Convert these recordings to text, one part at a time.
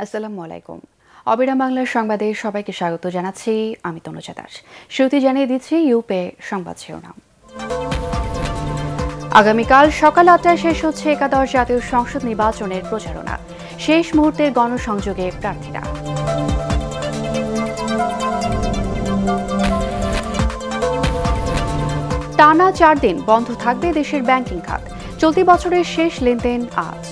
আসসালামু আলাইকুম। অবিরাম বাংলার সংবাদে সবাইকে স্বাগত জানাচ্ছি। আমি তনুজা দাস। শুরুতে জানিয়ে দিচ্ছি ইউপে সংবাদ শিরোনাম। আগামীকাল সকাল ৮টায় শেষ হচ্ছে একাদশ জাতীয় সংসদ নির্বাচনের প্রচারণা। শেষ মুহূর্তের গণসংযোগে প্রার্থীরা। টানা ৪ দিন বন্ধ থাকবে দেশের ব্যাংকিং খাত। চলতি বছরের শেষ লেনদেন আজ।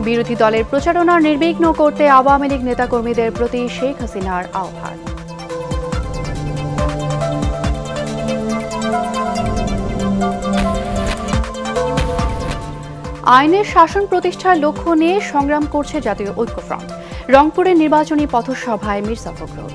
বিরোধী দলের প্রচারণা নির্বিঘ্ন করতে আওয়ামী লীগ নেতাকর্মীদের প্রতি শেখ হাসিনার আহ্বান। আইনের শাসন প্রতিষ্ঠার লক্ষ্য নিয়ে সংগ্রাম করছে জাতীয় ঐক্যফ্রন্ট। রংপুরের নির্বাচনী পথসভায় মির্জা ফখরুল।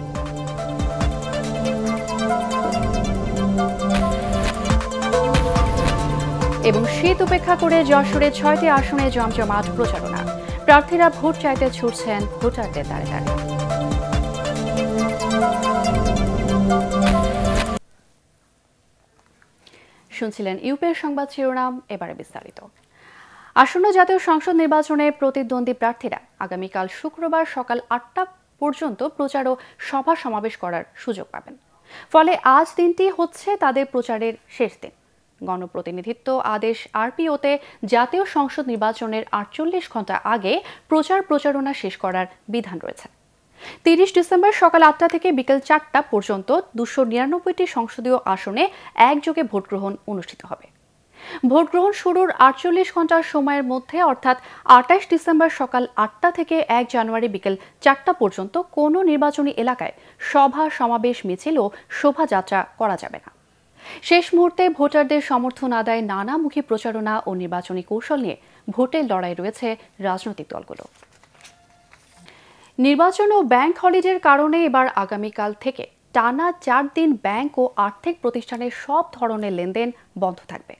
এবং শীত উপেক্ষা করে যশোরের ৬টি আসনে জমজমাট প্রচারণা। প্রার্থীরা ভোট চাইতে ছুটছেন ভোটারদের দ্বারে দ্বারে। শুনছিলেন ইউপের সংবাদ শিরোনাম, এবারে বিস্তারিত। আসন্ন জাতীয় সংসদ নির্বাচনে প্রতিদ্বন্দ্বী প্রার্থীরা আগামীকাল শুক্রবার সকাল ৮টা পর্যন্ত প্রচার ও সভা সমাবেশ করার সুযোগ পাবেন। ফলে আজ দিনটি হচ্ছে তাদের প্রচারের শেষ দিন। গণপ্রতিনিধিত্ব আদেশ আরপিওতে জাতীয় সংসদ নির্বাচনের ৪৮ ঘণ্টা আগে প্রচারণা শেষ করার বিধান রয়েছে। ৩০ ডিসেম্বর সকাল ৮টা থেকে বিকেল ৪টা পর্যন্ত ২৯৯টি সংসদীয় আসনে একযোগে ভোটগ্রহণ অনুষ্ঠিত হবে। ভোটগ্রহণ শুরুর ৪৮ ঘণ্টার সময়ের মধ্যে অর্থাৎ ২৮ ডিসেম্বর সকাল ৮টা থেকে ১ জানুয়ারি বিকেল ৪টা পর্যন্ত কোনো নির্বাচনী এলাকায় সভা সমাবেশ মিছিল ও শোভাযাত্রা করা যাবে না। শেষ মুহূর্তে ভোটারদের সমর্থন আদায় নানামুখী প্রচারণা ও নির্বাচনী কৌশল নিয়ে ভোটের লড়াই রয়েছে রাজনৈতিক দলগুলো। নির্বাচন ও ব্যাংক হলিডের কারণে এবার আগামীকাল থেকে টানা ৪ দিন ব্যাংক ও আর্থিক প্রতিষ্ঠানের সব ধরনের লেনদেন বন্ধ থাকবে।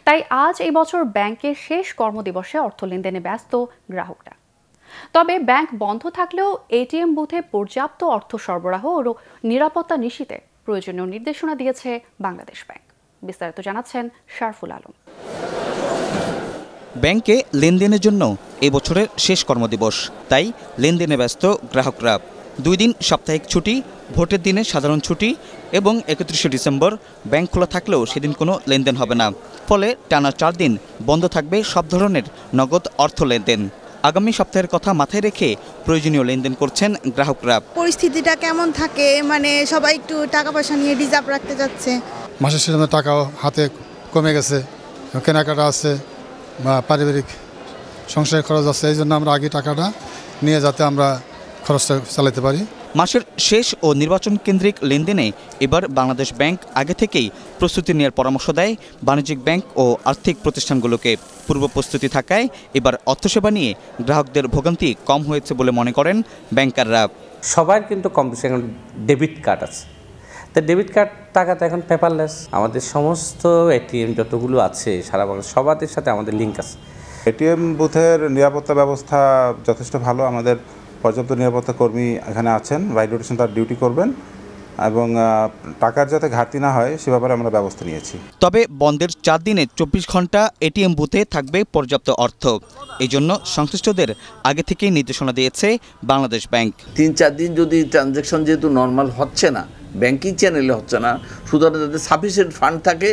তাই আজ এই বছর ব্যাংকের শেষ কর্মদিবসে অর্থ লেনদেনে ব্যস্ত গ্রাহকরা। তবে ব্যাংক বন্ধ থাকলেও এটিএম বুথে পর্যাপ্ত অর্থ সরবরাহ ও নিরাপত্তা নিশ্চিতে প্রয়োজনীয় নির্দেশনা দিয়েছে বাংলাদেশ ব্যাংক। বিস্তারিত জানাচ্ছেন শারফুল আলম। ব্যাংকে লেনদেনের জন্য এবছরের শেষ কর্মদিবস, তাই লেনদেনে ব্যস্ত গ্রাহকরা। 2 দিন সাপ্তাহিক ছুটি, ভোটের দিনে সাধারণ ছুটি এবং ৩১ ডিসেম্বর ব্যাংক খোলা থাকলেও সেদিন কোনো লেনদেন হবে না। ফলে টানা 4 দিন বন্ধ থাকবে সব ধরনের নগদ অর্থ লেনদেন। আগামী সপ্তাহের কথা মাথায় রেখে প্রয়োজনীয় লেনদেন করছেন গ্রাহকরা। পরিস্থিতিটা কেমন থাকে, সবাই একটু টাকা পয়সা নিয়ে রিজার্ভ রাখতে যাচ্ছে। মাসের শেষে টাকাও হাতে কমে গেছে, কেনাকাটা আছে বা পারিবারিক সংসারের খরচ আছে, এই জন্য আমরা আগে টাকাটা নিয়ে যাতে আমরা খরচটা চালাতে পারি। মাসের শেষ ও নির্বাচন কেন্দ্রিক লেনদেনে এবার বাংলাদেশ ব্যাংক আগে থেকেই প্রস্তুতি নেওয়ার পরামর্শ দেয় বাণিজ্যিক ব্যাংক ও আর্থিক প্রতিষ্ঠানগুলোকে। পূর্ব প্রস্তুতি থাকায় এবার অর্থসেবা নিয়ে গ্রাহকদের ভোগান্তি কম হয়েছে বলে মনে করেন ব্যাংকাররা। সবার কিন্তু কম বেশি এখন ডেবিট কার্ড আছে, তো ডেবিট কার্ড টাকাটা এখন পেপারলেস। আমাদের সমস্ত এটিএম যতগুলো আছে সারা বাংলা সবার সাথে আমাদের লিঙ্ক আছে। এটিএম বুথের নিরাপত্তা ব্যবস্থা যথেষ্ট ভালো। আমাদের পর্যাপ্ত নিরাপত্তা কর্মী এখানে আছেন, বাই রোটেশন তার ডিউটি করবেন এবং টাকার যাতে ঘাটতি না হয় সে ব্যাপারে আমরা ব্যবস্থা নিয়েছি। তবে বন্ধের 4 দিনে 24 ঘন্টা এটিএম বুথে থাকবে পর্যাপ্ত অর্থ। এই জন্য সংশ্লিষ্টদের আগে থেকেই নির্দেশনা দিয়েছে বাংলাদেশ ব্যাংক। 3-4 দিন যদি ট্রানজ্যাকশন যেহেতু নর্মাল হচ্ছে না, ব্যাংকিং চ্যানেলে হচ্ছে না, সুতরাং যাতে সাফিসিয়েন্ট ফান্ড থাকে,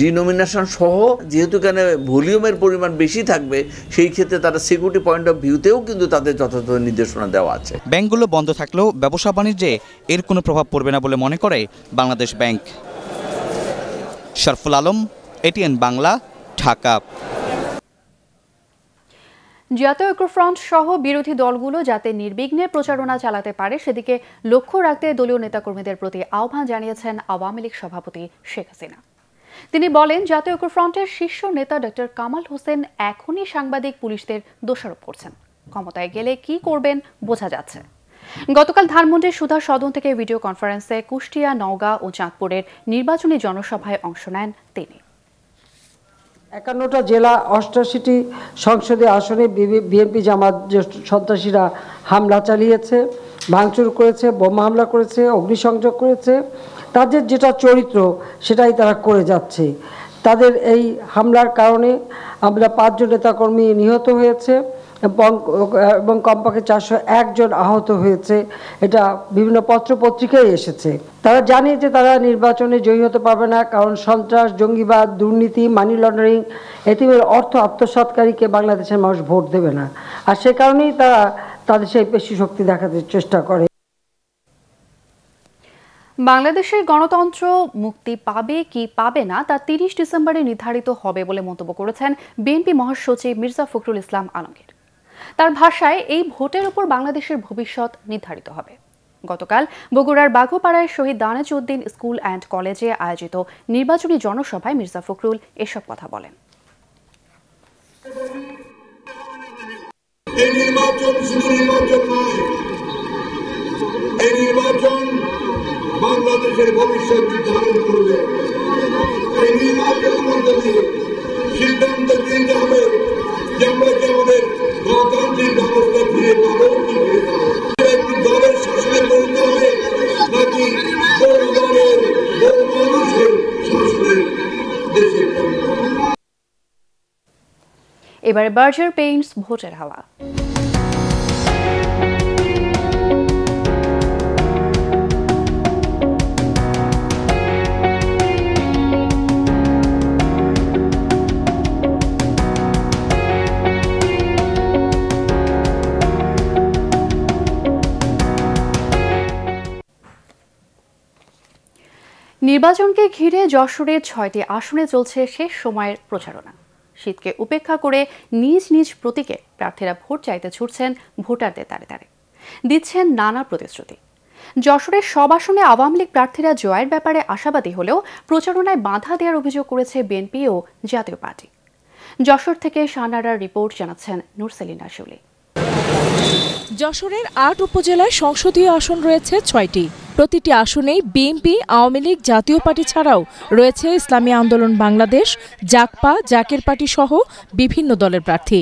ডিনোমিনেশন সহ, যেহেতু এখানে ভলিউমের পরিমাণ বেশি থাকবে, সেই ক্ষেত্রে তারা সিকিউরিটি পয়েন্ট অফ ভিউতেও কিন্তু তাদের যথাযথ নির্দেশনা দেওয়া আছে। ব্যাংকগুলো বন্ধ থাকলেও ব্যবসা বাণিজ্যে এর কোনো প্রভাব পড়বে না বলে মনে করে বাংলাদেশ ব্যাংক। শারফুল আলম, এটিএন বাংলা, ঢাকা। জাতীয় ঐক্যফ্রন্ট সহ বিরোধী দলগুলো যাতে নির্বিঘ্নে প্রচারণা চালাতে পারে সেদিকে লক্ষ্য রাখতে দলীয় নেতাকর্মীদের প্রতি আহ্বান জানিয়েছেন আওয়ামী লীগ সভাপতি শেখ হাসিনা। তিনি বলেন, জাতীয় ঐক্যফ্রন্টের শীর্ষ নেতা ডক্টর কামাল হোসেন এখনই সাংবাদিক পুলিশদের দোষারোপ করছেন। ক্ষমতায় গেলে কি করবেন বোঝা যাচ্ছে। গতকাল ধানমন্ডির সুধা সদন থেকে ভিডিও কনফারেন্সে কুষ্টিয়া, নওগাঁ ও চাঁদপুরের নির্বাচনী জনসভায় অংশ নেন তিনি। ৫১টা জেলা ৮৮টি সংসদীয় আসনে বিএনপি জামাত সন্ত্রাসীরা হামলা চালিয়েছে, ভাঙচুর করেছে, বোমা হামলা করেছে, অগ্নিসংযোগ করেছে তাদের যেটা চরিত্র সেটাই তারা করে যাচ্ছে। তাদের এই হামলার কারণে আমরা 5 জন নেতাকর্মী নিহত হয়েছে এবং কমপক্ষে 401 জন আহত হয়েছে। এটা বিভিন্ন পত্রপত্রিকায় এসেছে। তারা জানে যে তারা নির্বাচনে জয়ী হতে পারবে না, কারণ সন্ত্রাস, জঙ্গিবাদ, দুর্নীতি, মানি লন্ডারিং, এতিমের অর্থ আত্মসাৎকারীকে বাংলাদেশের মানুষ ভোট দেবে না। আর সে কারণেই তারা তাদের সেই পেশি শক্তি দেখাতে চেষ্টা করে। বাংলাদেশের গণতন্ত্র মুক্তি পাবে কি পাবে না তা 30 ডিসেম্বরে নির্ধারিত হবে বলে মন্তব্য করেছেন বিএনপি মহাসচিব মির্জা ফখরুল ইসলাম আলমগীর। তার ভাষায়, এই ভোটের উপর বাংলাদেশের ভবিষ্যৎ নির্ধারিত হবে। গতকাল বগুড়ার বাঘোপাড়ায় শহীদ দানেজউদ্দিন স্কুল অ্যান্ড কলেজে আয়োজিত নির্বাচনী জনসভায় মির্জা ফখরুল এসব কথা বলেন। বাংলাদেশের ভবিষ্যৎ নির্ধারণ করবে। এই নির্বাচনের মধ্যে দিয়ে সিদ্ধান্ত নিতে হবে যে আমরা কি আমাদের গণতান্ত্রিক ব্যবস্থা ফিরে পাবো কি ফিরে পাবো, একটি দলের শাসনে করতে হবে নাকি বহু দলের বহু মানুষের শাসনে দেশে করতে হবে। এবারে বার্জার পেইন্টস ভোটের হাওয়া। নির্বাচনকে ঘিরে যশোরের 6টি আসনে চলছে শেষ সময়ের প্রচারণা। শীতকে উপেক্ষা করে নিজ নিজ প্রতীকে প্রার্থীরা ভোট চাইতে ছুটছেন ভোটারদের দ্বারে দ্বারে, দিচ্ছেন নানা প্রতিশ্রুতি। যশোরের সব আসনে আওয়ামী লীগ প্রার্থীরা জয়ের ব্যাপারে আশাবাদী হলেও প্রচারণায় বাধা দেওয়ার অভিযোগ করেছে বিএনপি ও জাতীয় পার্টি। যশোর থেকে শাহনারার রিপোর্ট জানাচ্ছেন নুরসেলিনা শুলি। যশোরের 8 উপজেলায় সংসদীয় আসন রয়েছে 6টি। প্রতিটি আসনেই বিএনপি, আওয়ামী লীগ, জাতীয় পার্টি ছাড়াও রয়েছে ইসলামী আন্দোলন বাংলাদেশ, জাকপা, জাকের পার্টি সহ বিভিন্ন দলের প্রার্থী।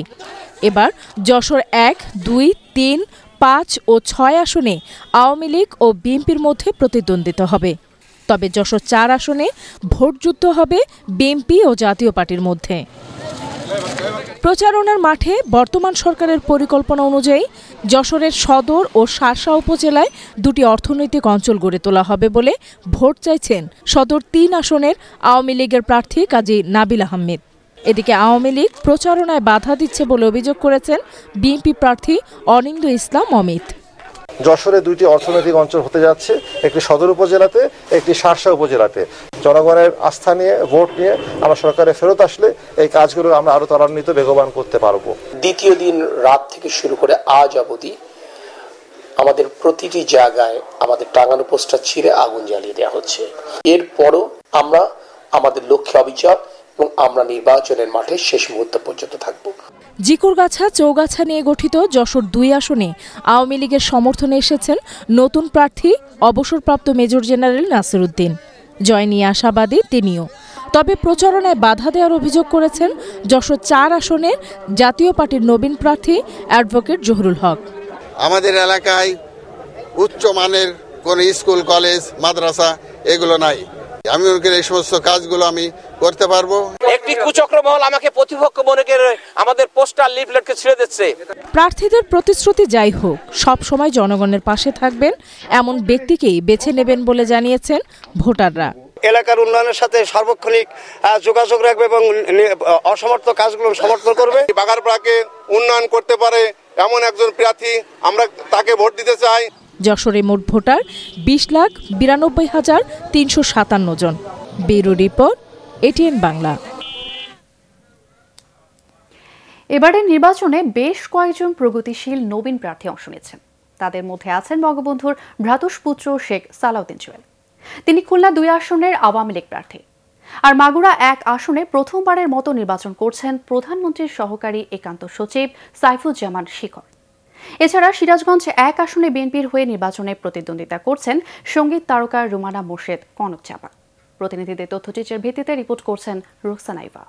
এবার যশোর 1, 2, 3, 5 ও 6 আসনে আওয়ামী লীগ ও বিএনপির মধ্যে প্রতিদ্বন্দ্বিতা হবে। তবে যশোর 4 আসনে ভোটযুদ্ধ হবে বিএনপি ও জাতীয় পার্টির মধ্যে। প্রচারণার মাঠে বর্তমান সরকারের পরিকল্পনা অনুযায়ী যশোরের সদর ও শার্শা উপজেলায় 2টি অর্থনৈতিক অঞ্চল গড়ে তোলা হবে বলে ভোট চাইছেন সদর 3 আসনের আওয়ামী লীগের প্রার্থী কাজী নাবিল আহমেদ। এদিকে আওয়ামী লীগ প্রচারণায় বাধা দিচ্ছে বলে অভিযোগ করেছেন বিএনপি প্রার্থী অনিন্দ্য ইসলাম অমিত। যশোরে 2টি অর্থনৈতিক অঞ্চল হতে যাচ্ছে, একটি সদর উপজেলাতে, একটি শার্শা উপজেলাতে। জনগণের আস্থা নিয়ে, ভোট নিয়ে আমরা সরকারে ফেরত আসলে এই কাজগুলো আমরা আরো ত্বরান্বিত বেগবান করতে পারবো। দ্বিতীয় দিন রাত থেকে শুরু করে আজ অবধি আমাদের প্রতিটি জায়গায় আমাদের টাঙানো পোস্টার ছিঁড়ে আগুন জ্বালিয়ে দেওয়া হচ্ছে। এরপরও আমরা আমাদের লক্ষ্যে অবিচল এবং আমরা নির্বাচনের মাঠে শেষ মুহূর্ত পর্যন্ত থাকব। জিকুরগাছা, চৌগাছা নিয়ে গঠিত যশোর 2 আসনে আওয়ামী লীগের সমর্থনে এসেছেন নতুন প্রার্থী অবসরপ্রাপ্ত মেজর জেনারেল নাসির উদ্দিন। জয় নিয়ে আশাবাদী তিনিও। তবে প্রচারণায় বাধা দেওয়ার অভিযোগ করেছেন যশোর 4 আসনের জাতীয় পার্টির নবীন প্রার্থী অ্যাডভোকেট জহুরুল হক। আমাদের এলাকায় উচ্চ মানের কোনো স্কুল, কলেজ, মাদ্রাসা এগুলো নাই। আমি এই সমস্ত কাজগুলো আমি করতে পারবো। একটি কুচক্র মহল আমাকে প্রতিপক্ষ মনে করে আমাদের পোস্টার লিফলেটকে ছিঁড়ে দিচ্ছে। প্রার্থীদের প্রতিশ্রুতি যাই হোক, সব সময় জনগণের পাশে থাকবেন এমন ব্যক্তিকেই বেছে নেবেন বলে জানিয়েছেন ভোটাররা। এলাকার উন্নয়নের সাথে সার্বক্ষণিক যোগাযোগ রাখবে এবং অসমর্থ কাজগুলো সমর্থন করবে। বাগারপাড়াকে উন্নয়ন করতে পারে এমন একজন প্রার্থী আমরা তাকে ভোট দিতে চাই। যশোরে মোট ভোটার 20,92,357 জন। Bureau report, ATN Bangla. এবারের নির্বাচনে বেশ কয়েকজন প্রগতিশীল নবীন প্রার্থী অংশ নিয়েছেন। তাদের মধ্যে আছেন বঙ্গবন্ধুর ভ্রাতুষ্পুত্র শেখ সালাউদ্দিন জুয়েল। তিনি খুলনা 2 আসনের আওয়ামী লীগ প্রার্থী। আর মাগুরা 1 আসনে প্রথমবারের মতো নির্বাচন করছেন প্রধানমন্ত্রীর সহকারী একান্ত সচিব সাইফুজ্জামান শিকর। এছাড়া সিরাজগঞ্জ 1 আসনে বিএনপির হয়ে নির্বাচনে প্রতিদ্বন্দ্বিতা করছেন সঙ্গীত তারকা রুমানা মোর্শেদ কনক চাপা। প্রতিনিধিদের তথ্যচিত্রের ভিত্তিতে রিপোর্ট করছেন রুকসানা ইভা।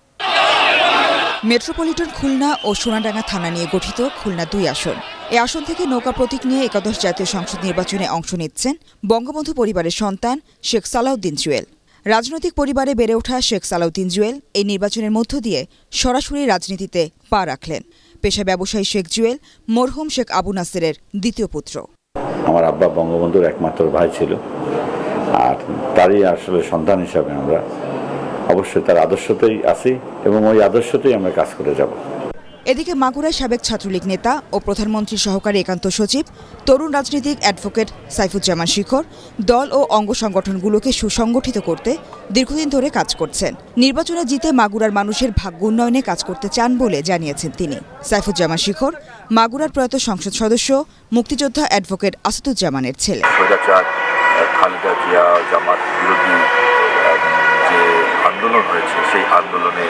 মেট্রোপলিটন খুলনা ও সোনাডাঙ্গা থানা নিয়ে গঠিত খুলনা 2 আসন। এই আসন থেকে নৌকা প্রতীক নিয়ে একাদশ জাতীয় সংসদ নির্বাচনে অংশ নিচ্ছেন বঙ্গবন্ধু পরিবারের সন্তান শেখ সালাউদ্দিন জুয়েল। রাজনৈতিক পরিবারে বেড়ে ওঠা শেখ সালাউদ্দিন জুয়েল এই নির্বাচনের মধ্য দিয়ে সরাসরি রাজনীতিতে পা রাখলেন। পেশা ব্যবসায়ী শেখ জুয়েল মরহুম শেখ আবু নাসেরের দ্বিতীয় পুত্র। আমার আব্বা বঙ্গবন্ধুর একমাত্র ভাই ছিল, আর তারই আসলে সন্তান হিসাবে আমরা অবশ্যই তার আদর্শতেই আছি এবং ওই আদর্শতেই আমরা কাজ করে যাব। এদিকে মাগুরায় সাবেক ছাত্রলীগ নেতা ও প্রধানমন্ত্রীর সহকারী একান্ত সচিব তরুণ রাজনীতিক অ্যাডভোকেট সাইফুজ্জামান শিখর দল ও অঙ্গ সংগঠনগুলোকে সুসংগঠিত করতে দীর্ঘদিন ধরে কাজ করছেন। নির্বাচনে জিতে মাগুরার মানুষের ভাগ্য উন্নয়নে কাজ করতে চান বলে জানিয়েছেন তিনি। সাইফুজ্জামান শিখর মাগুরার প্রয়াত সংসদ সদস্য মুক্তিযোদ্ধা অ্যাডভোকেট আসাদুজ্জামানের ছেলে। খালেদা জিয়া জামাত বিরোধী যে আন্দোলন হয়েছে সেই আন্দোলনে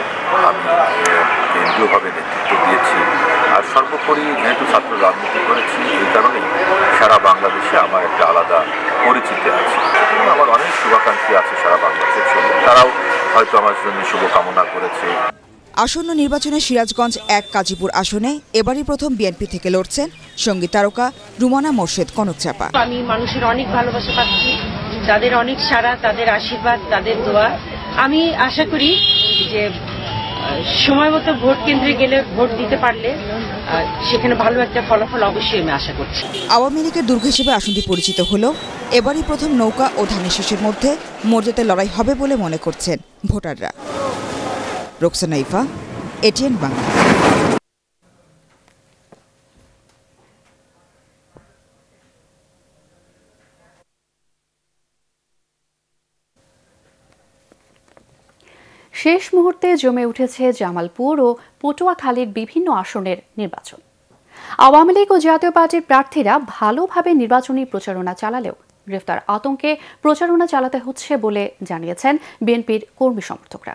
আমি কেন্দ্রীয়ভাবে নেতৃত্ব দিয়েছি, আর সর্বোপরি যেহেতু ছাত্র রাজনীতি করেছি এই কারণেই সারা বাংলাদেশে আমার একটা আলাদা পরিচিতি আছে। আমার অনেক শুভাকাঙ্ক্ষী আছে সারা বাংলাদেশের সঙ্গে, তারাও হয়তো আমার জন্য শুভকামনা করেছে। আসন্ন নির্বাচনে সিরাজগঞ্জ 1 কাজীপুর আসনে এবারই প্রথম বিএনপি থেকে লড়ছেন সঙ্গীত তারকা রুমানা মোর্শেদ কনকচাপা। আমি মানুষের অনেক ভালোবাসা পাচ্ছি, তাদের অনেক সাড়া, তাদের আশীর্বাদ, তাদের দোয়া। আমি আশা করি যে সময় মতো ভোট কেন্দ্রে গেলে ভোট দিতে পারলে সেখানে ভালো একটা ফলাফল অবশ্যই আমি আশা করছি। আওয়ামী লীগের দুর্গ হিসেবে আসনটি পরিচিত হলেও এবারই প্রথম নৌকা ও ধানের শীষের মধ্যে মর্যাদায় লড়াই হবে বলে মনে করছেন ভোটাররা। রোকসানা ইফা, এটিএন বাংলা। শেষ মুহূর্তে জমে উঠেছে জামালপুর ও পটুয়াখালীর বিভিন্ন আসনের নির্বাচন। আওয়ামী লীগ ও জাতীয় পার্টির প্রার্থীরা ভালোভাবে নির্বাচনী প্রচারণা চালালেও গ্রেফতার আতঙ্কে প্রচারণা চালাতে হচ্ছে বলে জানিয়েছেন বিএনপির কর্মী সমর্থকরা।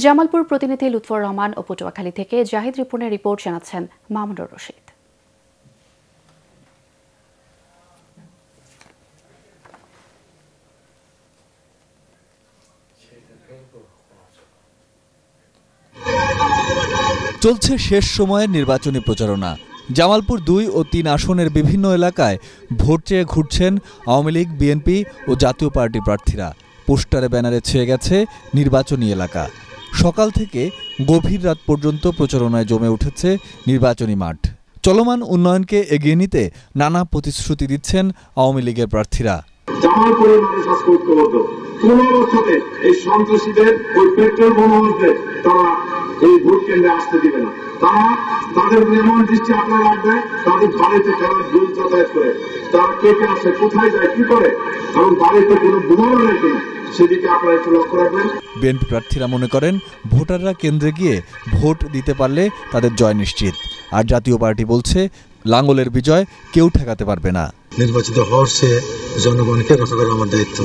জামালপুর প্রতিনিধি লুৎফর রহমান ও পটুয়াখালী থেকে জাহিদ রিপনের রিপোর্ট জানাচ্ছেন মামুনুর রশিদ। চলছে শেষ সময়ের নির্বাচনী প্রচারণা। জামালপুর 2 ও 3 আসনের বিভিন্ন এলাকায় ভোট চেয়ে ঘুরছেন আওয়ামী লীগ, বিএনপি ও জাতীয় পার্টি প্রার্থীরা। পোস্টারে ব্যানারে ছেয়ে গেছে নির্বাচনী এলাকা। সকাল থেকে গভীর রাত পর্যন্ত প্রচারণায় জমে উঠেছে নির্বাচনী মাঠ। চলমান উন্নয়নকে এগিয়ে নিতে নানা প্রতিশ্রুতি দিচ্ছেন আওয়ামী লীগের প্রার্থীরা। জামালপুরের মানুষ আজকে ঐক্যবদ্ধ। 15 বছরে এই সন্ত্রাসীদের ওই পেট্রোল বোমাতে তারা এই ভোট কেন্দ্রে আসতে দিবে না। তারা তাদের এমন দৃষ্টি আপনার রাখবে, তাদের বাড়িতে তারা ভুল যাতায়াত করে, তারা কে কে আসে, কোথায় যায়, কি করে, এবং বাড়িতে কোনো বোমা নেই কিনা সেদিকে আপনারা একটু লক্ষ্য রাখবেন। বিএনপি প্রার্থীরা মনে করেন ভোটাররা কেন্দ্রে গিয়ে ভোট দিতে পারলে তাদের জয় নিশ্চিত। আর জাতীয় পার্টি বলছে লাঙ্গলের বিজয় কেউ ঠেকাতে পারবে না। নির্বাচিত হওয়ার সে জনগণকে রক্ষা করা আমার দায়িত্ব।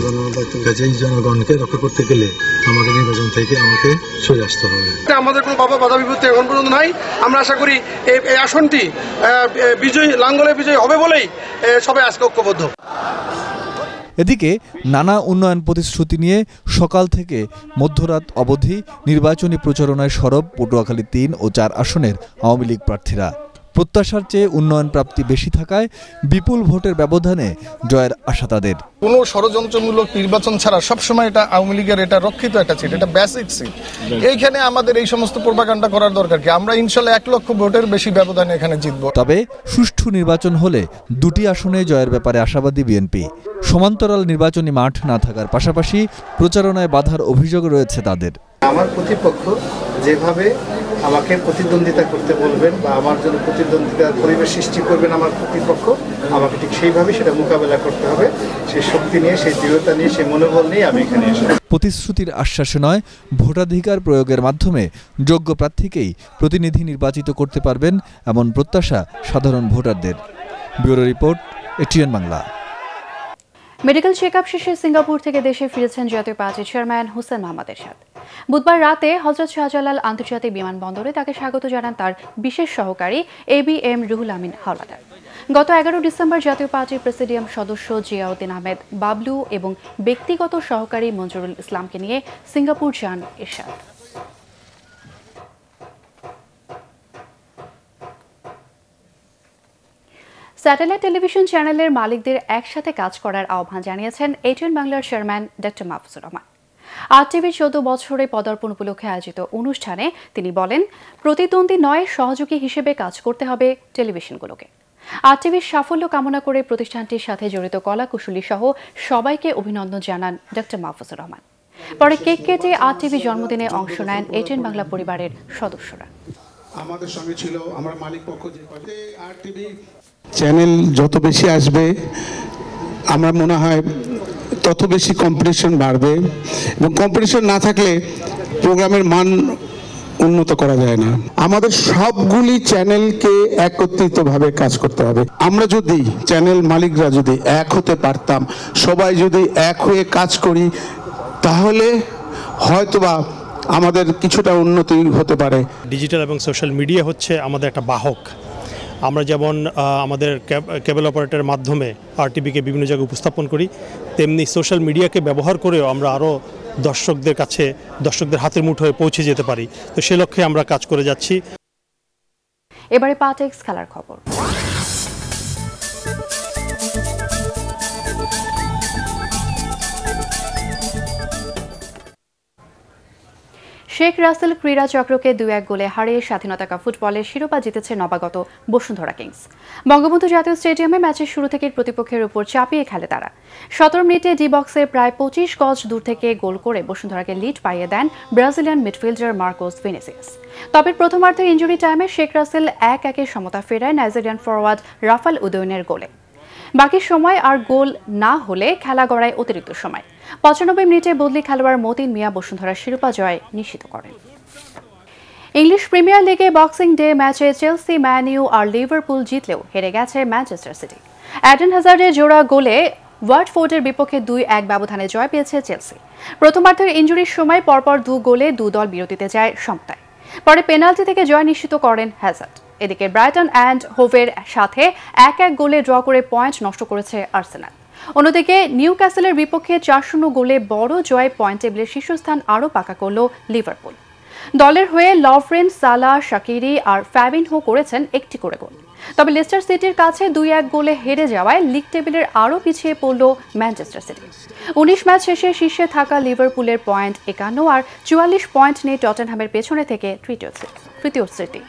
কাজেই জনগণকে রক্ষা করতে গেলে আমাদের নির্বাচন থেকে আমাকে সরে আসতে হবে। আমাদের কোনো বাধা বিপত্তি এখন পর্যন্ত নাই। আমরা আশা করি এই আসনটি বিজয়, লাঙ্গলের বিজয় হবে বলেই সবাই আজকে ঐক্যবদ্ধ। এদিকে নানা উন্নয়ন প্রতিশ্রুতি নিয়ে সকাল থেকে মধ্যরাত অবধি নির্বাচনী প্রচারণায় সরব পটুয়াখালী 3 ও 4 আসনের আওয়ামী লীগ প্রার্থীরা। প্রত্যাশার চেয়ে উন্নয়ন প্রাপ্তি বেশি থাকায় বিপুল ভোটের ব্যবধানে জয়ের আশা তাদের। কোনো ষড়যন্ত্রমূলক নির্বাচন ছাড়া সবসময় এটা আওয়ামী লীগের এটা রক্ষিত একটা সিট, এটা বেসিক সিট। এইখানে আমাদের এই সমস্ত প্রোপাগান্ডা করার দরকার কি? আমরা ইনশাল্লাহ 1 লক্ষ ভোটের বেশি ব্যবধানে এখানে জিতব। তবে সুষ্ঠু নির্বাচন হলে 2টি আসনে জয়ের ব্যাপারে আশাবাদী বিএনপি। সমান্তরাল নির্বাচনী মাঠ না থাকার পাশাপাশি প্রচারণায় বাধার অভিযোগ রয়েছে তাদের। আমার প্রতিপক্ষ যেভাবে আমাকে প্রতিদ্বন্দ্বিতা করতে বলবেন বা আমার জন্য প্রতিদ্বন্দ্বিতার পরিবেশ সৃষ্টি করবেন আমার প্রতিপক্ষ, আমাকে ঠিক সেইভাবে সেটা মোকাবেলা করতে হবে। সেই শক্তি নিয়ে, সেই দৃঢ়তা নিয়ে, সেই মনোবল নিয়ে আমি এখানে এসেছি। প্রতিশ্রুতির আশ্বাসে নয়, ভোটাধিকার প্রয়োগের মাধ্যমে যোগ্য প্রার্থীকেই প্রতিনিধি নির্বাচিত করতে পারবেন এমন প্রত্যাশা সাধারণ ভোটারদের। Bureau report, ATN Bangla. Medical checkup শেষে সিঙ্গাপুর থেকে দেশে ফিরেছেন জাতীয় পার্টির চেয়ারম্যান হোসেন মোহাম্মদ এরশাদ। বুধবার রাতে হযরত শাহজালাল আন্তর্জাতিক বিমানবন্দরে তাকে স্বাগত জানান তার বিশেষ সহকারী ABM রুহুল আমিন হাওলাদার। গত 11 ডিসেম্বর জাতীয় পার্টির প্রেসিডিয়াম সদস্য জিয়াউদ্দিন আহমেদ বাবলু এবং ব্যক্তিগত সহকারী মঞ্জুরুল ইসলামকে নিয়ে সিঙ্গাপুর যান এরশাদ। স্যাটেলাইট টেলিভিশন চ্যানেলের মালিকদের একসাথে কাজ করার আহ্বান জানিয়েছেন এটিএন বাংলার চেয়ারম্যান ডক্টর মাহফুজুর রহমান। আরটিভির 14 বছরে পদার্পণ উপলক্ষে আয়োজিত অনুষ্ঠানে তিনি বলেন, প্রতিদ্বন্দ্বী নয়, সহযোগী হিসেবে কাজ করতে হবে টেলিভিশনগুলোকে। আরটিভির সাফল্য কামনা করে প্রতিষ্ঠানটির সাথে জড়িত কলা কুশলী সহ সবাইকে অভিনন্দন জানান ডক্টর মাহফুজুর রহমান। পরে কেক কেটে আরটিভি জন্মদিনে অংশ নেন এটিএন বাংলা পরিবারের সদস্যরা। আমাদের সঙ্গে ছিল আমরা মালিক পক্ষ যে আরটিভি চ্যানেল যত বেশি আসবে আমার মনে হয় তত বেশি কম্পিটিশন বাড়বে, এবং কম্পিটিশন না থাকলে প্রোগ্রামের মান উন্নত করা যায় না। আমাদের সবগুলি চ্যানেলকে একত্রিতভাবে কাজ করতে হবে। আমরা যদি চ্যানেল মালিকরা যদি এক হতে পারতাম, সবাই যদি এক হয়ে কাজ করি, তাহলে হয়তোবা আমাদের কিছুটা উন্নতি হতে পারে। ডিজিটাল এবং সোশ্যাল মিডিয়া হচ্ছে আমাদের একটা বাহক। আমরা যেমন আমাদের কেবল অপারেটরের মাধ্যমে আরটিভিকে বিভিন্ন জায়গায় উপস্থাপন করি, তেমনি সোশ্যাল মিডিয়াকে ব্যবহার করেও আমরা আরও দর্শকদের কাছে, দর্শকদের হাতের মুঠোয় পৌঁছে যেতে পারি। তো সে লক্ষ্যে আমরা কাজ করে যাচ্ছি। এবারে পাটেক্স খেলার খবর। শেখ রাসেল ক্রীড়া চক্রকে 2-1 গোলে হারিয়ে স্বাধীনতা কাপ ফুটবলের শিরোপা জিতেছে নবাগত বসুন্ধরা কিংস। বঙ্গবন্ধু জাতীয় স্টেডিয়ামে ম্যাচের শুরু থেকে প্রতিপক্ষের উপর চাপিয়ে খেলে তারা। 17 মিনিটে ডি বক্সের প্রায় 25 গজ দূর থেকে গোল করে বসুন্ধরাকে লিড পাইয়ে দেন ব্রাজিলিয়ান মিডফিল্ডার মার্কোস ভিনিসিয়াস। তবে প্রথমার্ধের ইনজুরি টাইমে শেখ রাসেল 1-1 সমতা ফেরায় নাইজেরিয়ান ফরওয়ার্ড রাফাল উদয়নের গোলে। বাকি সময় আর গোল না হলে খেলা গড়ায় অতিরিক্ত সময়। 95 মিনিটে বদলি খেলোয়াড় মতিন মিয়া বসুন্ধরার শিরোপা জয় নিশ্চিত করেন। ইংলিশ প্রিমিয়ার লিগে বক্সিং ডে ম্যাচে চেলসি, ম্যান ইউ আর লিভারপুল জিতলেও হেরে গেছে ম্যানচেস্টার সিটি। অ্যাডেন হ্যাজার্ডের জোড়া গোলে ওয়াটফোর্ডের বিপক্ষে 2-1 ব্যবধানে জয় পেয়েছে চেলসি। প্রথমার্ধের ইনজুরির সময় পরপর 2 গোলে 2 দল বিরতিতে যায় সমতায়। পরে পেনাল্টি থেকে জয় নিশ্চিত করেন হ্যাজার্ড। এদিকে ব্রাইটন অ্যান্ড হোভের সাথে 1-1 গোলে ড্র করে পয়েন্ট নষ্ট করেছে আর্সেনাল। অন্যদিকে নিউক্যাসলের বিপক্ষে 4-0 গোলে বড় জয় পয়েন্ট টেবিলের শীর্ষস্থান আরও পাকা করল লিভারপুল। দলের হয়ে লভরেন, সালাহ, শাকিরি আর ফ্যাবিনহো করেছেন একটি করে গোল। তবে লেস্টার সিটির কাছে 2-1 গোলে হেরে যাওয়ায় লিগ টেবিলের আরও পিছিয়ে পড়ল ম্যানচেস্টার সিটি। 19 ম্যাচ শেষে শীর্ষে থাকা লিভারপুলের পয়েন্ট 51 আর 44 পয়েন্ট নিয়ে টটেনহ্যামের পেছনে থেকে তৃতীয় সিটি।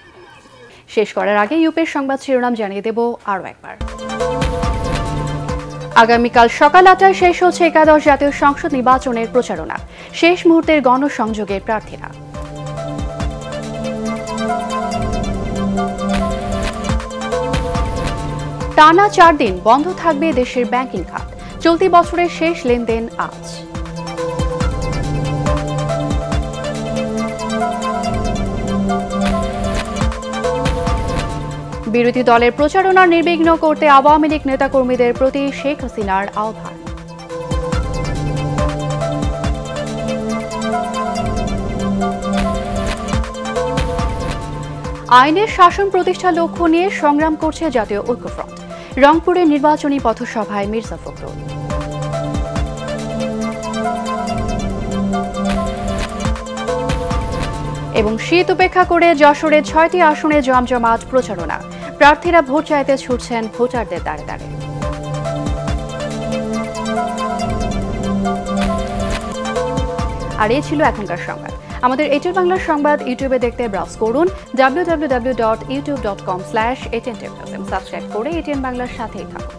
শেষ করার আগে ইউপের সংবাদ শিরোনাম জানিয়ে দেব আরও একবার। আগামীকাল সকাল 8টায় শেষ হচ্ছে একাদশ জাতীয় সংসদ নির্বাচনের প্রচারণা। শেষ মুহূর্তের গণসংযোগের প্রার্থীরা। টানা 4 দিন বন্ধ থাকবে দেশের ব্যাংকিং খাত। চলতি বছরের শেষ লেনদেন আজ। বিরোধী দলের প্রচারণা নির্বিঘ্ন করতে আওয়ামী লীগ নেতাকর্মীদের প্রতি শেখ হাসিনার আহ্বান। আইনের শাসন প্রতিষ্ঠার লক্ষ্য নিয়ে সংগ্রাম করছে জাতীয় ঐক্যফ্রন্ট। রংপুরের নির্বাচনী পথসভায় মির্জা ফখরুল। এবং শীত উপেক্ষা করে যশোরে 6টি আসনে জমজমাট প্রচারণা। প্রার্থীরা ভোট চাইতে ছুটছেন ভোটারদের দ্বারে দ্বারে। আর এই ছিল এখনকার সংবাদ। আমাদের এটিএন বাংলার সংবাদ ইউটিউবে দেখতে ব্রাউজ করুন www.youtube.com/atn সাবস্ক্রাইব করে এটিএন বাংলার সাথেই থাকুন।